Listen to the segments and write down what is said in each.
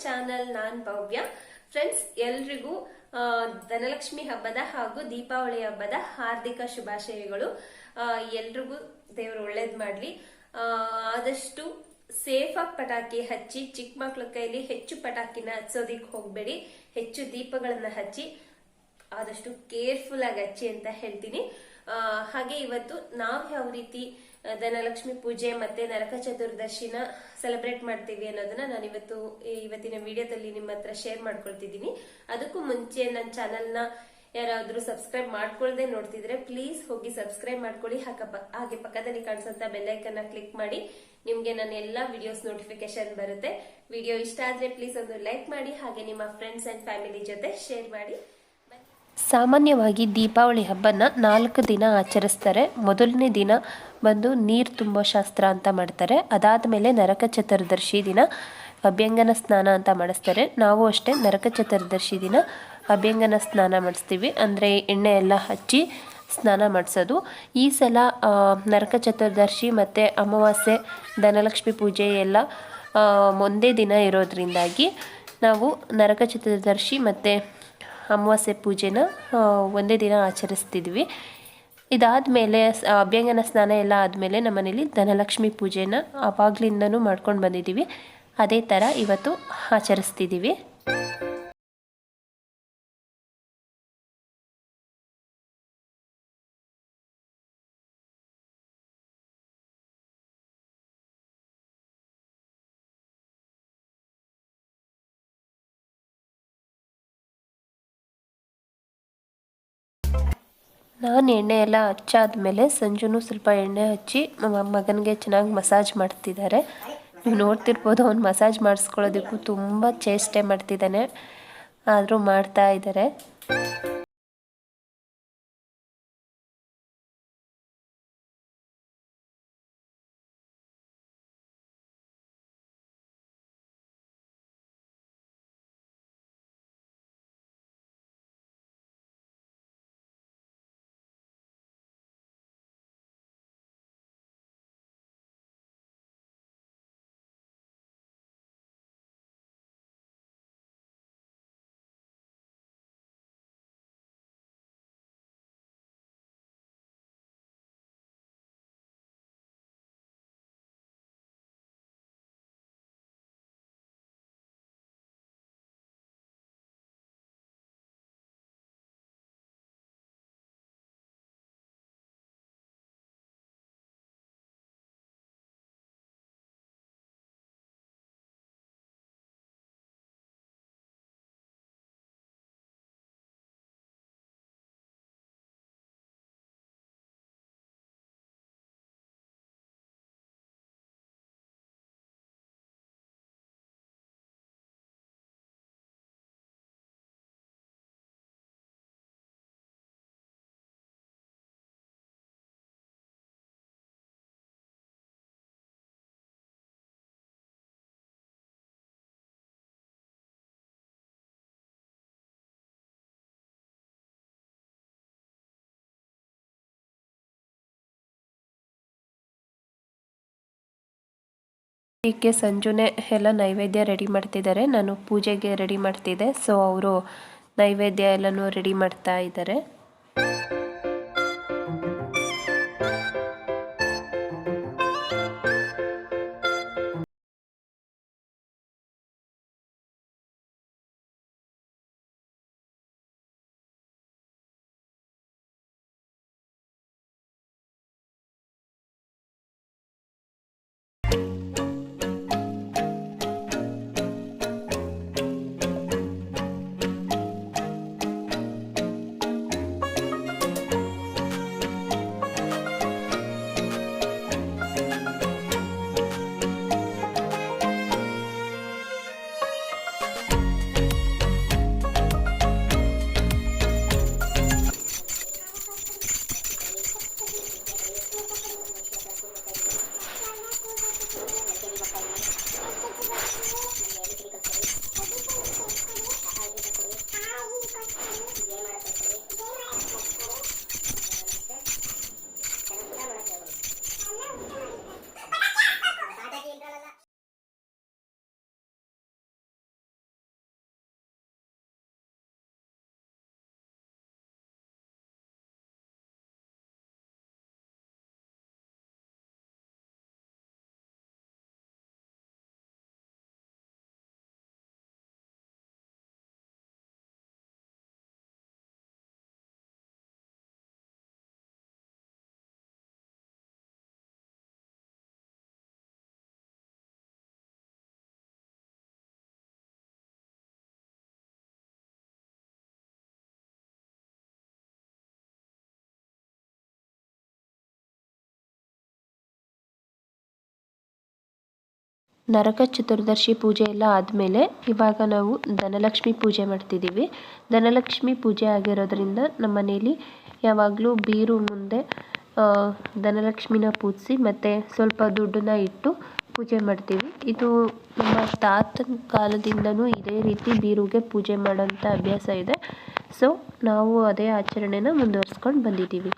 Channel. ನಾನ್ ಭವ್ಯ. Friends, ಎಲ್ರಿಗೂ ಧನಲಕ್ಷ್ಮಿ ಹಬ್ಬದ ಹಾಗೂ ದೀಪಾವಳಿ ಹಬ್ಬದ ಹಾರ್ದಿಕ ಶುಭಾಶಯಗಳು. ಎಲ್ರಿಗೂ ದೇವರು ಒಳ್ಳೇದ್ ಮಾಡ್ಲಿ. ಆದಷ್ಟು ಸೇಫ್ ಆಗಿ ಪಟಾಕಿ ಹಚ್ಚಿ. ಚಿಕ್ಕ ಮಕ್ಳ ಕೈಲಿ ಹೆಚ್ಚು ಪಟಾಕಿನ ಹಚ್ಚೋದಿಕ್ ಹೋಗ್ಬೇಡಿ. ಹೆಚ್ಚು ದೀಪಗಳನ್ನ ಹಚ್ಚಿ ಆದಷ್ಟು ಕೇರ್ಫುಲ್ ಆಗಿ ಹಚ್ಚಿ ಅಂತ ಹೇಳ್ತೀನಿ. ಹಾಗೆ ಇವತ್ತು ನಾವು ಯಾವ ರೀತಿ ಧನಲಕ್ಷ್ಮಿ ಪೂಜೆ ಮತ್ತೆ ನರಕ ಚತುರ್ದಶಿನ ಸೆಲೆಬ್ರೇಟ್ ಮಾಡ್ತೀವಿ ಅನ್ನೋದನ್ನ ನಾನು ಇವತ್ತಿನ ವಿಡಿಯೋದಲ್ಲಿ ನಿಮ್ಮ ಹತ್ರ ಶೇರ್ ಮಾಡ್ಕೊಳ್ತಿದ್ದೀನಿ. ಅದಕ್ಕೂ ಮುಂಚೆ ನನ್ನ ಚಾನಲ್ನ ಯಾರಾದ್ರೂ ಸಬ್ಸ್ಕ್ರೈಬ್ ಮಾಡ್ಕೊಳ್ದೆ ನೋಡ್ತಿದ್ರೆ ಪ್ಲೀಸ್ ಹೋಗಿ ಸಬ್ಸ್ಕ್ರೈಬ್ ಮಾಡ್ಕೊಳ್ಳಿ. ಹಾಗೆ ಪಕ್ಕದಲ್ಲಿ ಕಾಣಿಸಂತ ಬೆಲ್ಲೈಕನ್ ಕ್ಲಿಕ್ ಮಾಡಿ. ನಿಮ್ಗೆ ನನ್ನ ಎಲ್ಲಾ ವಿಡಿಯೋಸ್ ನೋಟಿಫಿಕೇಶನ್ ಬರುತ್ತೆ. ವಿಡಿಯೋ ಇಷ್ಟ ಆದ್ರೆ ಪ್ಲೀಸ್ ಒಂದು ಲೈಕ್ ಮಾಡಿ. ಹಾಗೆ ನಿಮ್ಮ ಫ್ರೆಂಡ್ಸ್ ಅಂಡ್ ಫ್ಯಾಮಿಲಿ ಜೊತೆ ಶೇರ್ ಮಾಡಿ. ಸಾಮಾನ್ಯವಾಗಿ ದೀಪಾವಳಿ ಹಬ್ಬನ 4 ದಿನ ಆಚರಿಸ್ತಾರೆ. ಮೊದಲನೇ ದಿನ ಬಂದು ನೀರು ತುಂಬೋ ಶಾಸ್ತ್ರ ಅಂತ ಮಾಡ್ತಾರೆ. ಅದಾದಮೇಲೆ ನರಕ ಚತುರ್ದಶಿ ದಿನ ಅಭ್ಯಂಗನ ಸ್ನಾನ ಅಂತ ಮಾಡಿಸ್ತಾರೆ. ನಾವು ಅಷ್ಟೇ ನರಕ ಚತುರ್ದಶಿ ದಿನ ಅಭ್ಯಂಗನ ಸ್ನಾನ ಮಾಡಿಸ್ತೀವಿ. ಅಂದರೆ ಎಣ್ಣೆ ಎಲ್ಲ ಹಚ್ಚಿ ಸ್ನಾನ ಮಾಡಿಸೋದು. ಈ ಸಲ ನರಕ ಚತುರ್ದಶಿ ಮತ್ತು ಅಮಾವಾಸ್ಯೆ ಧನಲಕ್ಷ್ಮಿ ಪೂಜೆ ಎಲ್ಲ ಒಂದೇ ದಿನ ಇರೋದ್ರಿಂದಾಗಿ ನಾವು ನರಕ ಚತುರ್ದಶಿ ಮತ್ತು ಅಮಾವಾಸ್ಯೆ ಪೂಜೆನ ಒಂದೇ ದಿನ ಆಚರಿಸ್ತಿದ್ವಿ. ಇದಾದಮೇಲೆ ಅಭ್ಯಂಗನ ಸ್ನಾನ ಎಲ್ಲ ಆದಮೇಲೆ ನಮ್ಮನೇಲಿ ಧನಲಕ್ಷ್ಮಿ ಪೂಜೆನ ಆವಾಗಲಿಂದನೂ ಮಾಡ್ಕೊಂಡು ಬಂದಿದ್ದೀವಿ. ಅದೇ ಥರ ಇವತ್ತು ಆಚರಿಸ್ತಿದ್ದೀವಿ. ನಾನು ಎಣ್ಣೆ ಎಲ್ಲ ಹಚ್ಚಾದ್ಮೇಲೆ ಸಂಜುನು ಸ್ವಲ್ಪ ಎಣ್ಣೆ ಹಚ್ಚಿ ಮಗನಿಗೆ ಚೆನ್ನಾಗಿ ಮಸಾಜ್ ಮಾಡ್ತಿದ್ದಾರೆ. ನೀವು ನೋಡ್ತಿರ್ಬೋದು, ಅವ್ನು ಮಸಾಜ್ ಮಾಡಿಸ್ಕೊಳ್ಳೋದಕ್ಕೂ ತುಂಬ ಚೇಷ್ಟೆ ಮಾಡ್ತಿದ್ದಾನೆ. ಆದರೂ ಮಾಡ್ತಾ ಇದ್ದಾರೆ. ಇದಕ್ಕೆ ಸಂಜುನೇ ಎಲ್ಲ ನೈವೇದ್ಯ ರೆಡಿ ಮಾಡ್ತಿದ್ದಾರೆ. ನಾನು ಪೂಜೆಗೆ ರೆಡಿ ಮಾಡ್ತಿದ್ದೆ. ಸೊ ಅವರು ನೈವೇದ್ಯ ಎಲ್ಲನೂ ರೆಡಿ ಮಾಡ್ತಾ ಇದ್ದಾರೆ. ನರಕ ಚತುರ್ದಶಿ ಪೂಜೆ ಎಲ್ಲ ಆದಮೇಲೆ ಇವಾಗ ನಾವು ಧನಲಕ್ಷ್ಮಿ ಪೂಜೆ ಮಾಡ್ತಿದ್ದೀವಿ. ಧನಲಕ್ಷ್ಮಿ ಪೂಜೆ ಆಗಿರೋದ್ರಿಂದ ನಮ್ಮ ಮನೇಲಿ ಯಾವಾಗಲೂ ಬೀರು ಮುಂದೆ ಧನಲಕ್ಷ್ಮಿನ ಪೂಜಿಸಿ ಮತ್ತು ಸ್ವಲ್ಪ ದುಡ್ಡನ್ನ ಇಟ್ಟು ಪೂಜೆ ಮಾಡ್ತೀವಿ. ಇದು ನಮ್ಮ ತಾತನ ಕಾಲದಿಂದನೂ ಇದೇ ರೀತಿ ಬೀರುಗೆ ಪೂಜೆ ಮಾಡೋಂಥ ಅಭ್ಯಾಸ ಇದೆ. ಸೊ ನಾವು ಅದೇ ಆಚರಣೆನ ಮುಂದುವರಿಸ್ಕೊಂಡು ಬಂದಿದ್ದೀವಿ.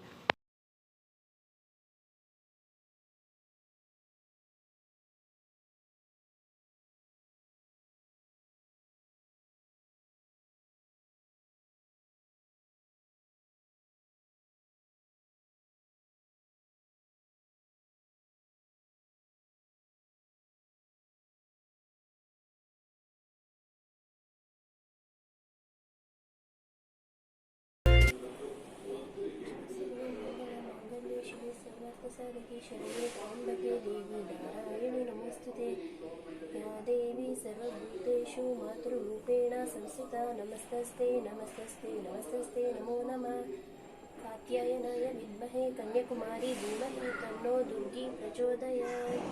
शिवे सर्वार्थसाधके शरण्ये त्र्यम्बके देवी नारायणि नमोस्तुते या देवी सर्वभूतेषु मातृरूपेण संस्थिता नमस्तस्ते नमस्तस्ते नमस्तस्ते नमो नमः कात्यायनाय विद्महे कन्याकुमारी धीमहि तन्नो दुर्गी प्रचोदयात्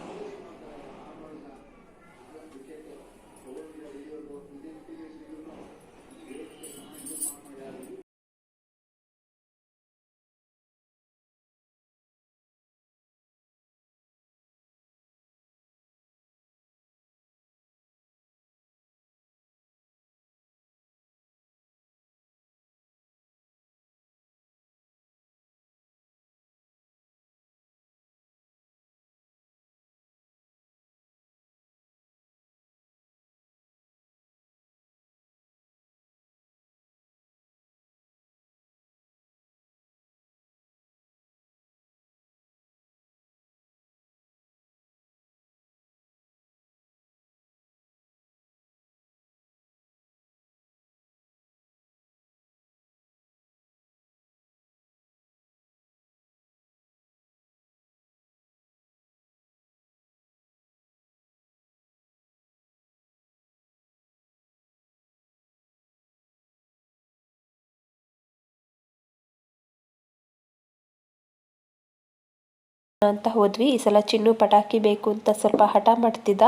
ಅಂತ ಹೋದ್ವಿ. ಈ ಸಲ ಚಿನ್ನು ಪಟಾಕಿ ಬೇಕು ಅಂತ ಸ್ವಲ್ಪ ಹಠ ಮಾಡ್ತಿದ್ದ.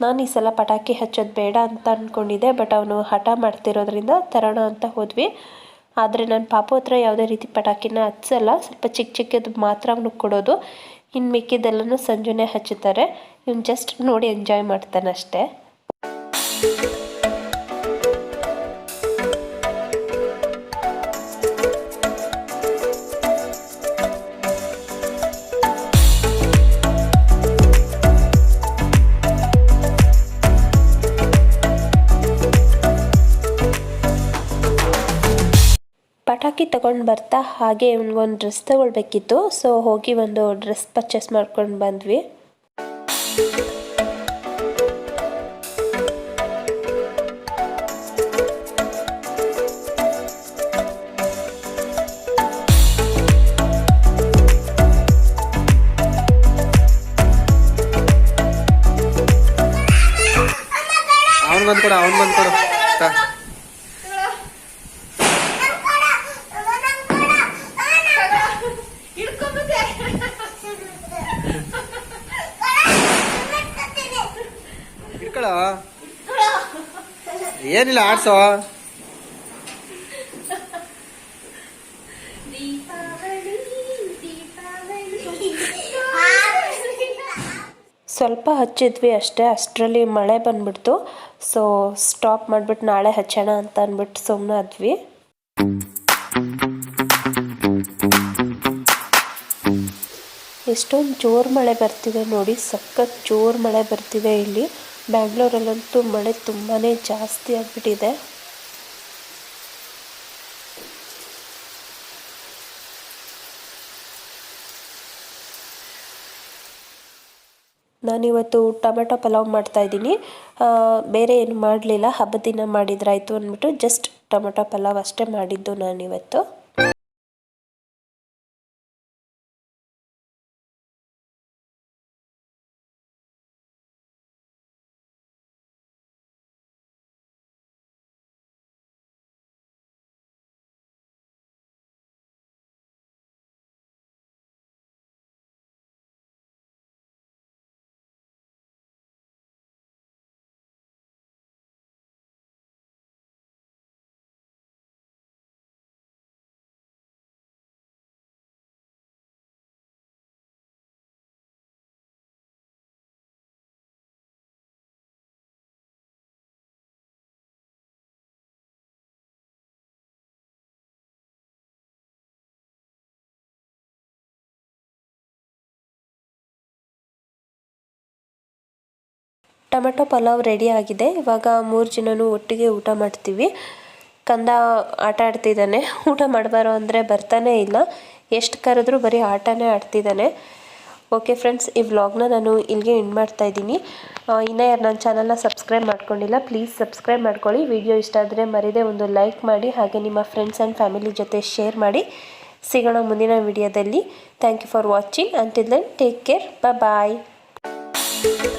ನಾನು ಈ ಸಲ ಪಟಾಕಿ ಹಚ್ಚೋದು ಬೇಡ ಅಂತ ಅಂದ್ಕೊಂಡಿದ್ದೆ, ಬಟ್ ಅವನು ಹಠ ಮಾಡ್ತಿರೋದ್ರಿಂದ ತರೋಣ ಅಂತ ಹೋದ್ವಿ. ಆದರೆ ನಾನು ಪಾಪು ಹತ್ರ ಯಾವುದೇ ರೀತಿ ಪಟಾಕಿನ ಹಚ್ಚಲ್ಲ, ಸ್ವಲ್ಪ ಚಿಕ್ಕ ಚಿಕ್ಕದು ಮಾತ್ರ ಅವನಿಗೆ ಕೊಡೋದು. ಇನ್ನು ಮಿಕ್ಕಿದ್ದೆಲ್ಲನೂ ಸಂಜೆನೇ ಹಚ್ಚುತ್ತಾರೆ. ಇವ್ನು ಜಸ್ಟ್ ನೋಡಿ ಎಂಜಾಯ್ ಮಾಡ್ತಾನೆ ಅಷ್ಟೇ. ಪಟಾಕಿ ತಗೊಂಡು ಬರ್ತಾ ಹಾಗೆ ಒಂದು ಡ್ರೆಸ್ ತಗೊಳ್ಬೇಕಿತ್ತು. ಸೊ ಹೋಗಿ ಒಂದು ಡ್ರೆಸ್ ಪರ್ಚೇಸ್ ಮಾಡ್ಕೊಂಡು ಬಂದ್ವಿ. ಅವನು ಬಂದ್ಕೊಡು ಏನಿಲ್ಲ ಆಡ್ಸೋ. ಸ್ವಲ್ಪ ಹಚ್ಚಿದ್ವಿ ಅಷ್ಟೇ, ಅಷ್ಟರಲ್ಲಿ ಮಳೆ ಬಂದ್ಬಿಡ್ತು. ಸೊ ಸ್ಟಾಪ್ ಮಾಡಿಬಿಟ್ಟು ನಾಳೆ ಹಚ್ಚೋಣ ಅಂತ ಅಂದ್ಬಿಟ್ಟು ಸುಮ್ಮನಾದ್ವಿ. ಎಷ್ಟೊಂದು ಜೋರು ಮಳೆ ಬರ್ತಿದೆ ನೋಡಿ, ಸಖತ್ ಜೋರು ಮಳೆ ಬರ್ತಿದೆ ಇಲ್ಲಿ. ಬ್ಯಾಂಗ್ಳೂರಲ್ಲಂತೂ ಮಳೆ ತುಂಬಾ ಜಾಸ್ತಿ ಆಗಿಬಿಟ್ಟಿದೆ. ನಾನಿವತ್ತು ಟೊಮೆಟೊ ಪಲಾವ್ ಮಾಡ್ತಾಯಿದ್ದೀನಿ. ಬೇರೆ ಏನು ಮಾಡಲಿಲ್ಲ, ಹಬ್ಬದ ದಿನ ಮಾಡಿದ್ರಾಯ್ತು ಅಂದ್ಬಿಟ್ಟು ಜಸ್ಟ್ ಟೊಮೆಟೊ ಪಲಾವ್ ಅಷ್ಟೇ ಮಾಡಿದ್ದು ನಾನಿವತ್ತು. ಟೊಮೆಟೊ ಪಲಾವ್ ರೆಡಿ ಆಗಿದೆ. ಇವಾಗ 3 ಜನನೂ ಒಟ್ಟಿಗೆ ಊಟ ಮಾಡ್ತೀವಿ. ಕಂದ ಆಟ ಆಡ್ತಿದ್ದಾನೆ. ಊಟ ಮಾಡಬಾರೋ ಅಂದರೆ ಬರ್ತಾನೆ ಇಲ್ಲ. ಎಷ್ಟು ಕರೆದ್ರೂ ಬರೀ ಆಟನೇ ಆಡ್ತಿದ್ದಾನೆ. ಓಕೆ ಫ್ರೆಂಡ್ಸ್, ಈ ವ್ಲಾಗ್ನ ನಾನು ಇಲ್ಲಿಗೆ ಎಂಡ್ ಮಾಡ್ತಾ ಇದ್ದೀನಿ. ಇನ್ನೂ ಯಾರು ನನ್ನ ಚಾನಲ್ನ ಸಬ್ಸ್ಕ್ರೈಬ್ ಮಾಡ್ಕೊಂಡಿಲ್ಲ, ಪ್ಲೀಸ್ ಸಬ್ಸ್ಕ್ರೈಬ್ ಮಾಡ್ಕೊಳ್ಳಿ. ವಿಡಿಯೋ ಇಷ್ಟ ಆದರೆ ಮರಿದೇ ಒಂದು ಲೈಕ್ ಮಾಡಿ, ಹಾಗೆ ನಿಮ್ಮ ಫ್ರೆಂಡ್ಸ್ ಆ್ಯಂಡ್ ಫ್ಯಾಮಿಲಿ ಜೊತೆ ಶೇರ್ ಮಾಡಿ. ಸಿಗೋಣ ಮುಂದಿನ ವಿಡಿಯೋದಲ್ಲಿ. Thank you for watching. Until then take care. Bye. Thank you.